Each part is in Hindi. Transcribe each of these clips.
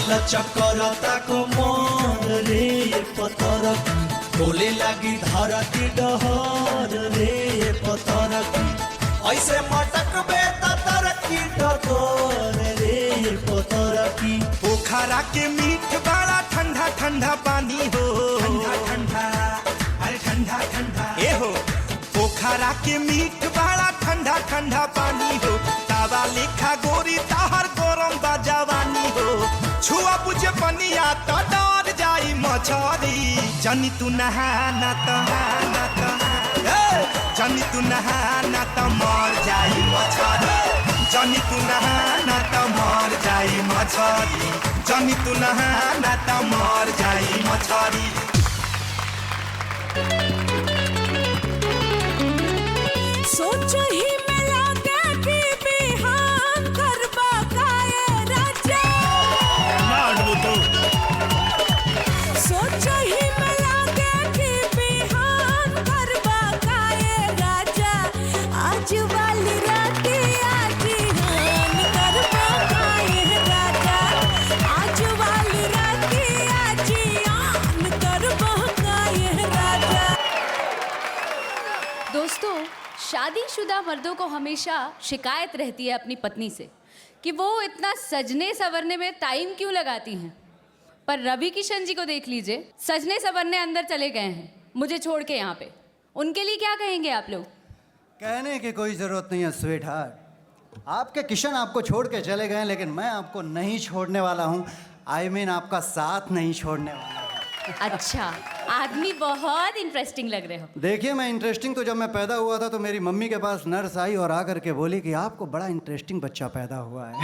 लचकरता कोमर रे पतर बोले लगी धरती डहर रे पतर ऐसे मटकबे तर की डगर रे पतर की। पोखरा के मीठ बड़ा ठंडा ठंडा पानी हो, ठंडा ठंडा अरे ठंडा ठंडा ए हो। पोखरा के मीठ बड़ा ठंडा ठंडा पानी हो, तावा लिखा गोरी ताहर गरम बा जवानी हो। छुआ बुझे पनिया तो डर जाई मछरी, जनी तू नहाना तो जनी तू नहाना तो मर जाई मछरी, जनी तू नहाना तो मर जाई मछरी, जनी तू नहाना तो मर जाई मछरी। सोचो ही में लागे कि बिहान करबा काए राजा, सोचो ही में लागे कि बिहान करबा काए राजा। आज वाली राती आज हान करबा काए राजा, आज वाली राती आज हान करबा काए राजा। दोस्तों, शादीशुदा मर्दों को हमेशा शिकायत रहती है अपनी पत्नी से कि वो इतना सजने संवरने में टाइम क्यों लगाती हैं। पर रवि किशन जी को देख लीजिए, सजने संवरने अंदर चले गए हैं मुझे छोड़ के यहाँ पे। उनके लिए क्या कहेंगे आप लोग? कहने की कोई ज़रूरत नहीं है स्वीट हार्ट। आपके किशन आपको छोड़ के चले गए, लेकिन मैं आपको नहीं छोड़ने वाला हूँ। आई मीन आपका साथ नहीं छोड़ने वाला हूँ। अच्छा, आदमी बहुत इंटरेस्टिंग लग रहे हो। देखिए, मैं इंटरेस्टिंग तो जब मैं पैदा हुआ था तो मेरी मम्मी के पास नर्स आई और आकर के बोली कि आपको बड़ा इंटरेस्टिंग बच्चा पैदा हुआ है।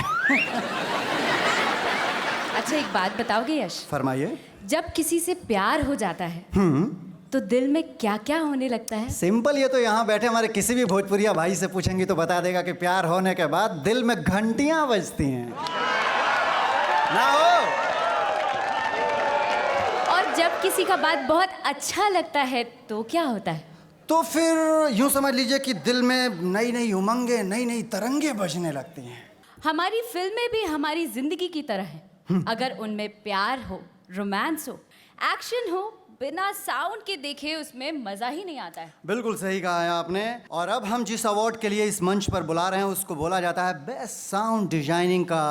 अच्छा, एक बात बताओगे यश? फरमाइए। जब किसी से प्यार हो जाता है तो दिल में क्या क्या होने लगता है? सिंपल, ये तो यहाँ बैठे हमारे किसी भी भोजपुरिया भाई से पूछेंगी तो बता देगा कि प्यार होने के बाद दिल में घंटियां बजती हैं ना हो। और जब किसी का बात बहुत अच्छा लगता है तो क्या होता है? तो फिर यूं समझ लीजिए कि दिल में नई नई उमंगे, नई नई तरंगे बजने लगती हैं। हमारी फिल्में भी हमारी जिंदगी की तरह हैं। अगर उनमें प्यार हो, रोमांस हो, एक्शन हो, बिना साउंड के देखे उसमें मजा ही नहीं आता है। बिल्कुल सही कहा है आपने। और अब हम जिस अवार्ड के लिए इस मंच पर बुला रहे हैं उसको बोला जाता है बेस्ट साउंड डिजाइनिंग का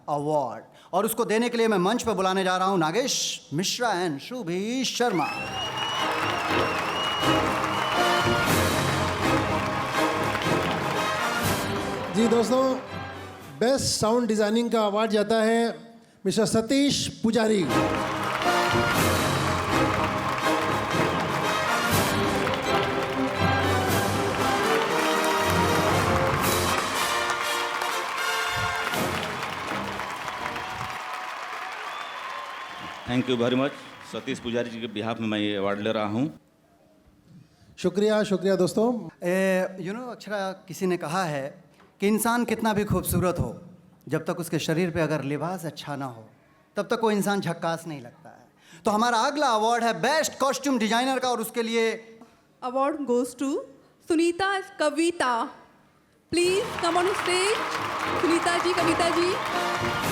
अवार्ड, और उसको देने के लिए मैं मंच पर बुलाने जा रहा हूं नागेश मिश्रा एंड शुभी शर्मा। जी दोस्तों, बेस्ट साउंड डिजाइनिंग का अवार्ड जाता है मिस्टर सतीश पुजारी। Thank you very much. Satish पुजारी जी के बिहाफ में मैं ये अवार्ड ले रहा हूँ। शुक्रिया शुक्रिया दोस्तों। अक्षरा, किसी ने कहा है कि इंसान कितना भी खूबसूरत हो, जब तक उसके शरीर पे अगर लिबास अच्छा ना हो तब तक वो इंसान झक्कास नहीं लगता है। तो हमारा अगला अवार्ड है बेस्ट कॉस्ट्यूम डिजाइनर का, और उसके लिए award goes to Sunita Kavita. Please come on stage. Sunita ji, Kavita ji.